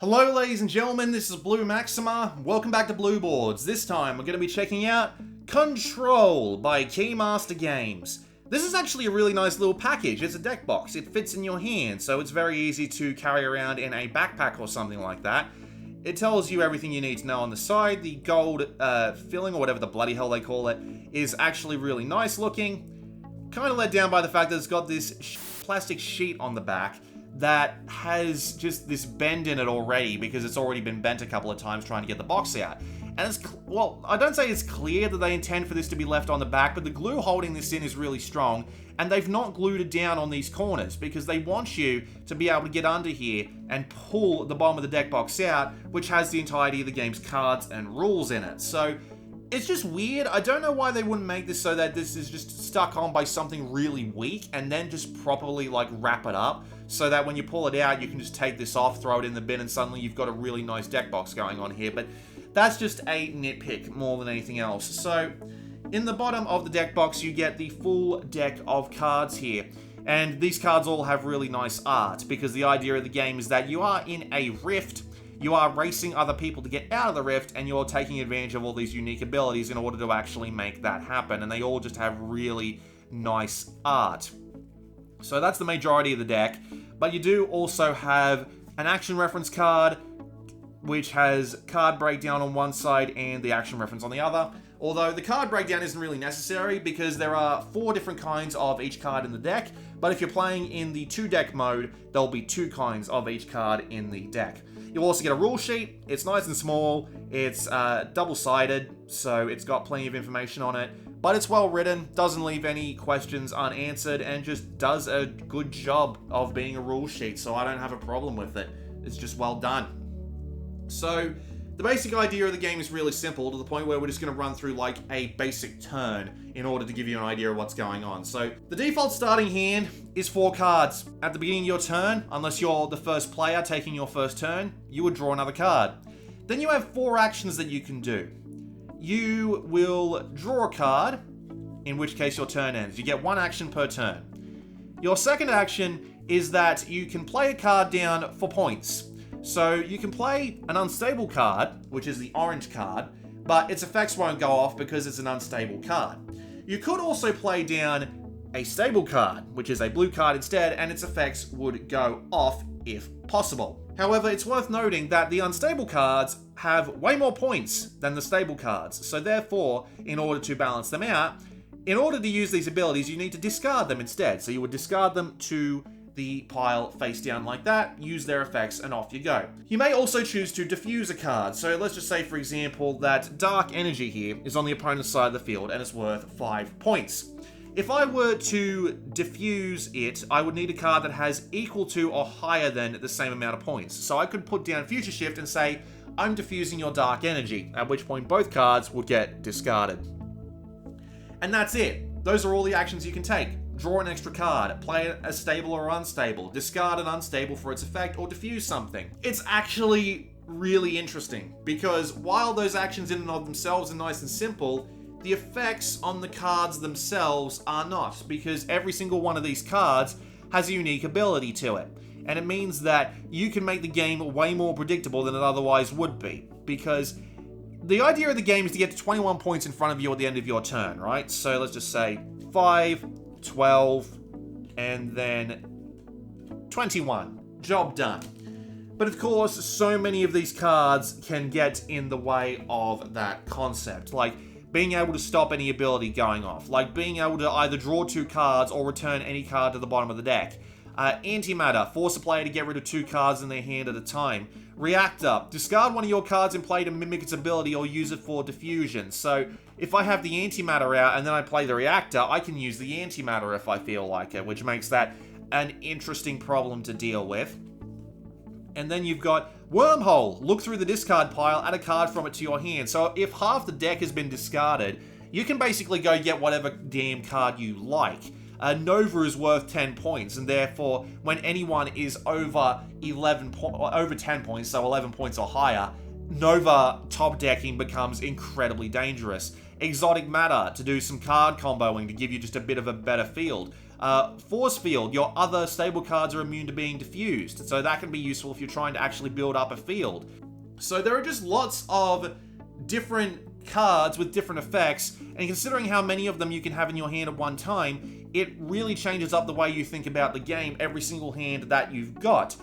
Hello ladies and gentlemen, this is Blue Maxima. Welcome back to Blue Boards. This time we're going to be checking out Control by Keymaster Games. This is actually a really nice little package. It's a deck box. It fits in your hand, so it's very easy to carry around in a backpack or something like that. It tells you everything you need to know on the side. The gold filling, or whatever the bloody hell they call it, is actually really nice looking. Kind of let down by the fact that it's got this plastic sheet on the back that has just this bend in it already because it's already been bent a couple of times trying to get the box out. And it's, well, I don't say it's clear that they intend for this to be left on the back, but the glue holding this in is really strong, and they've not glued it down on these corners because they want you to be able to get under here and pull the bottom of the deck box out, which has the entirety of the game's cards and rules in it. So it's just weird. I don't know why they wouldn't make this so that this is just stuck on by something really weak and then just properly like wrap it up so that when you pull it out, you can just take this off, throw it in the bin, and suddenly you've got a really nice deck box going on here. But that's just a nitpick more than anything else. So in the bottom of the deck box, you get the full deck of cards here. And these cards all have really nice art because the idea of the game is that you are in a rift. You are racing other people to get out of the rift, and you're taking advantage of all these unique abilities in order to actually make that happen. And they all just have really nice art. So that's the majority of the deck. But you do also have an action reference card, which has card breakdown on one side and the action reference on the other. Although the card breakdown isn't really necessary because there are 4 different kinds of each card in the deck. But if you're playing in the 2-deck mode, there'll be 2 kinds of each card in the deck. You'll also get a rule sheet. It's nice and small. It's double-sided, so it's got plenty of information on it. But it's well written, doesn't leave any questions unanswered, and just does a good job of being a rule sheet, so I don't have a problem with it. It's just well done. So the basic idea of the game is really simple, to the point where we're just going to run through like a basic turn in order to give you an idea of what's going on. So the default starting hand is 4 cards. At the beginning of your turn, unless you're the first player taking your first turn, you would draw another card. Then you have 4 actions that you can do. You will draw a card, in which case your turn ends. You get 1 action per turn. Your second action is that you can play a card down for points. So you can play an unstable card, which is the orange card, but its effects won't go off because it's an unstable card. You could also play down a stable card, which is a blue card instead, and its effects would go off if possible. However, it's worth noting that the unstable cards have way more points than the stable cards, so therefore, in order to balance them out, in order to use these abilities, you need to discard them instead. So you would discard them to the pile face down like that, use their effects, and off you go. You may also choose to defuse a card. So let's just say, for example, that Dark Energy here is on the opponent's side of the field and it's worth 5 points. If I were to defuse it, I would need a card that has equal to or higher than the same amount of points. So I could put down Future Shift and say, I'm defusing your Dark Energy, at which point both cards would get discarded. And that's it. Those are all the actions you can take. Draw an extra card, play it as stable or unstable, discard an unstable for its effect, or defuse something. It's actually really interesting, because while those actions in and of themselves are nice and simple, the effects on the cards themselves are not, because every single one of these cards has a unique ability to it. And it means that you can make the game way more predictable than it otherwise would be, because the idea of the game is to get to 21 points in front of you at the end of your turn, right? So let's just say 5, 12, and then 21. Job done. But of course, so many of these cards can get in the way of that concept, like being able to stop any ability going off, like being able to either draw 2 cards or return any card to the bottom of the deck. Antimatter, force a player to get rid of 2 cards in their hand at a time. Reactor, discard one of your cards in play to mimic its ability or use it for diffusion. So if I have the antimatter out and then I play the reactor, I can use the antimatter if I feel like it, which makes that an interesting problem to deal with. And then you've got Wormhole, look through the discard pile, add a card from it to your hand. So if half the deck has been discarded, you can basically go get whatever damn card you like. Nova is worth 10 points, and therefore, when anyone is over 10 points, so 11 points or higher, Nova top decking becomes incredibly dangerous. Exotic Matter to do some card comboing to give you just a bit of a better field. Force Field, your other stable cards are immune to being diffused, so that can be useful if you're trying to actually build up a field. So there are just lots of different cards with different effects, and considering how many of them you can have in your hand at one time, it really changes up the way you think about the game every single hand that you've got.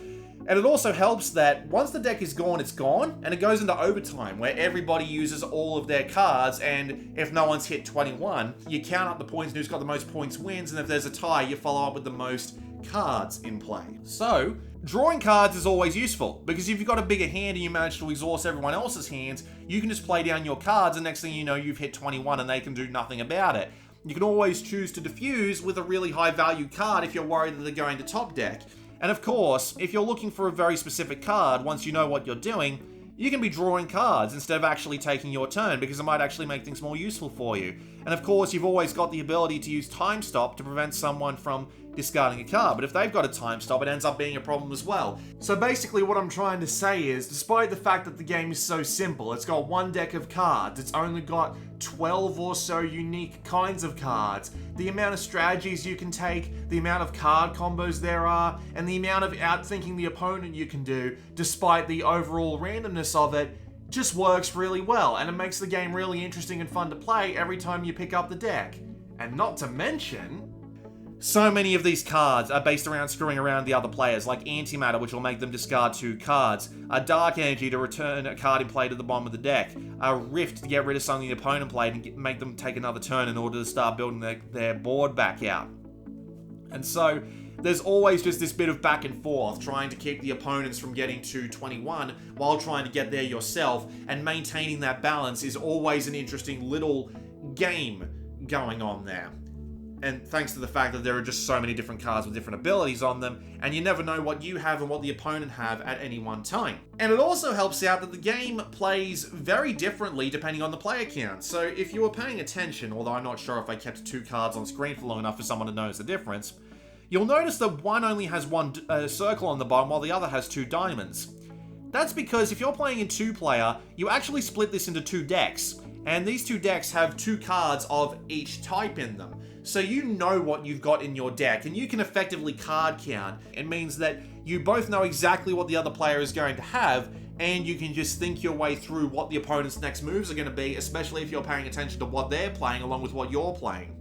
And it also helps that once the deck is gone, it's gone, and it goes into overtime, where everybody uses all of their cards, and if no one's hit 21, you count up the points, and who's got the most points wins, and if there's a tie, you follow up with the most cards in play. So, drawing cards is always useful, because if you've got a bigger hand and you manage to exhaust everyone else's hands, you can just play down your cards, and next thing you know, you've hit 21, and they can do nothing about it. You can always choose to diffuse with a really high value card if you're worried that they're going to top deck. And of course, if you're looking for a very specific card, once you know what you're doing, you can be drawing cards instead of actually taking your turn, because it might actually make things more useful for you. And of course, you've always got the ability to use time stop to prevent someone from discarding a card, but if they've got a time stop, it ends up being a problem as well. So basically what I'm trying to say is, despite the fact that the game is so simple, it's got one deck of cards, it's only got 12 or so unique kinds of cards, the amount of strategies you can take, the amount of card combos there are, and the amount of outthinking the opponent you can do, despite the overall randomness of it, just works really well, and it makes the game really interesting and fun to play every time you pick up the deck. And not to mention, so many of these cards are based around screwing around the other players, like Antimatter, which will make them discard 2 cards, a Dark Energy to return a card in play to the bottom of the deck, a Rift to get rid of something the opponent played and make them take another turn in order to start building their board back out. And so, there's always just this bit of back and forth, trying to keep the opponents from getting to 21 while trying to get there yourself, and maintaining that balance is always an interesting little game going on there. And thanks to the fact that there are just so many different cards with different abilities on them, and you never know what you have and what the opponent have at any one time. And it also helps out that the game plays very differently depending on the player count. So if you were paying attention, although I'm not sure if I kept 2 cards on screen for long enough for someone to notice the difference, you'll notice that one only has one circle on the bottom while the other has 2 diamonds. That's because if you're playing in 2-player, you actually split this into 2 decks, and these 2 decks have 2 cards of each type in them. So you know what you've got in your deck, and you can effectively card count. It means that you both know exactly what the other player is going to have, and you can just think your way through what the opponent's next moves are going to be, especially if you're paying attention to what they're playing along with what you're playing.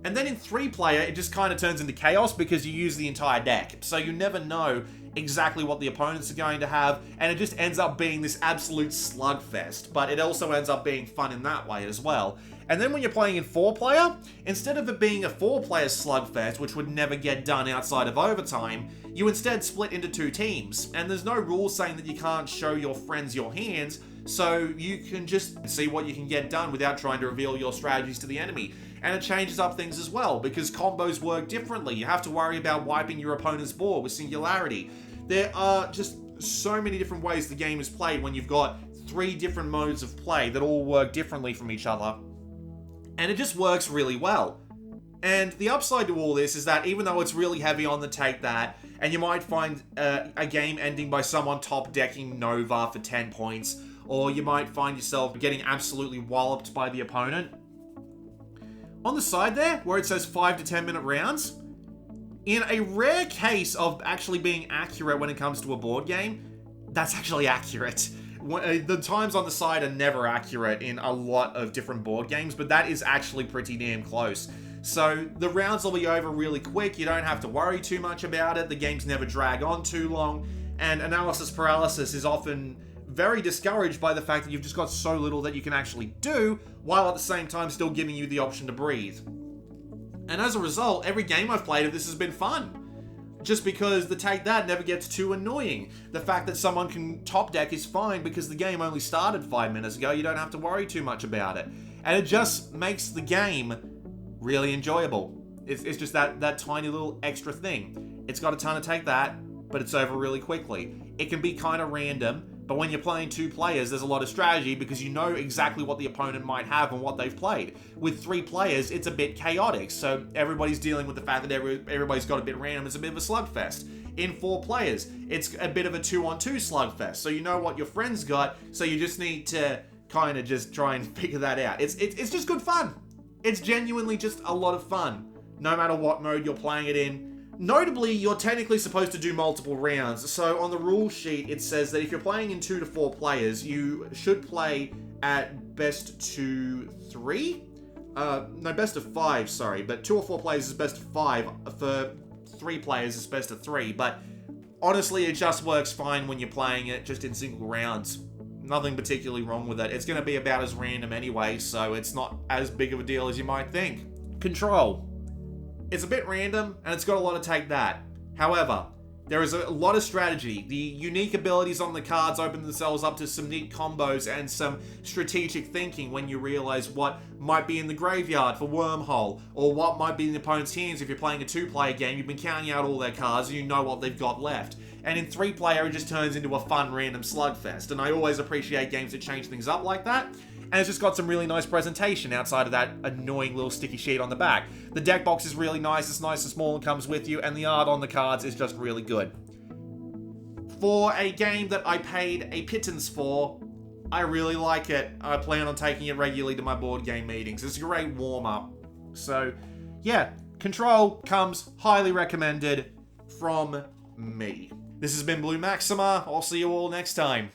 And then in 3-player, it just kind of turns into chaos because you use the entire deck. So you never know exactly what the opponents are going to have, and it just ends up being this absolute slugfest. But it also ends up being fun in that way as well. And then when you're playing in 4-player, instead of it being a 4-player slugfest, which would never get done outside of overtime, you instead split into 2 teams. And there's no rules saying that you can't show your friends your hands, so you can just see what you can get done without trying to reveal your strategies to the enemy. And it changes up things as well, because combos work differently. You have to worry about wiping your opponent's board with Singularity. There are just so many different ways the game is played when you've got 3 different modes of play that all work differently from each other. And it just works really well. And the upside to all this is that even though it's really heavy on the take that, and you might find a game ending by someone top decking Nova for 10 points, or you might find yourself getting absolutely walloped by the opponent, on the side there, where it says 5 to 10 minute rounds, in a rare case of actually being accurate when it comes to a board game, that's actually accurate. The times on the side are never accurate in a lot of different board games, but that is actually pretty damn close. So the rounds will be over really quick, you don't have to worry too much about it, the games never drag on too long, and analysis paralysis is often very discouraged by the fact that you've just got so little that you can actually do, while at the same time still giving you the option to breathe. And as a result, every game I've played of this has been fun. Just because the take that never gets too annoying. The fact that someone can top deck is fine because the game only started 5 minutes ago, you don't have to worry too much about it. And it just makes the game really enjoyable. It's just that tiny little extra thing. It's got a ton of take that, but it's over really quickly. It can be kind of random, but when you're playing 2 players, there's a lot of strategy because you know exactly what the opponent might have and what they've played. With 3 players, it's a bit chaotic, so everybody's dealing with the fact that everybody's got a bit random. It's a bit of a slugfest. In 4 players, it's a bit of a 2-on-2 slugfest, so you know what your friends got, so you just need to kind of just try and figure that out. It's just good fun. It's genuinely just a lot of fun. no matter what mode you're playing it in. Notably, you're technically supposed to do multiple rounds. So on the rule sheet, it says that if you're playing in 2 to 4 players, you should play at best 2-3? No, best of 5, sorry. But 2 or 4 players is best of 5. For 3 players is best of 3. But honestly, it just works fine when you're playing it just in single rounds. Nothing particularly wrong with it. It's going to be about as random anyway, so it's not as big of a deal as you might think. Control. It's a bit random, and it's got a lot of take that. However, there is a lot of strategy. The unique abilities on the cards open themselves up to some neat combos and some strategic thinking when you realize what might be in the graveyard for Wormhole, or what might be in the opponent's hands if you're playing a 2-player game. You've been counting out all their cards and you know what they've got left. And in 3-player, it just turns into a fun random slugfest, and I always appreciate games that change things up like that. And it's just got some really nice presentation outside of that annoying little sticky sheet on the back. The deck box is really nice, it's nice and small and comes with you, and the art on the cards is just really good. For a game that I paid a pittance for, I really like it. I plan on taking it regularly to my board game meetings. It's a great warm-up. So, yeah, Control comes highly recommended from me. This has been Blue Maxima. I'll see you all next time.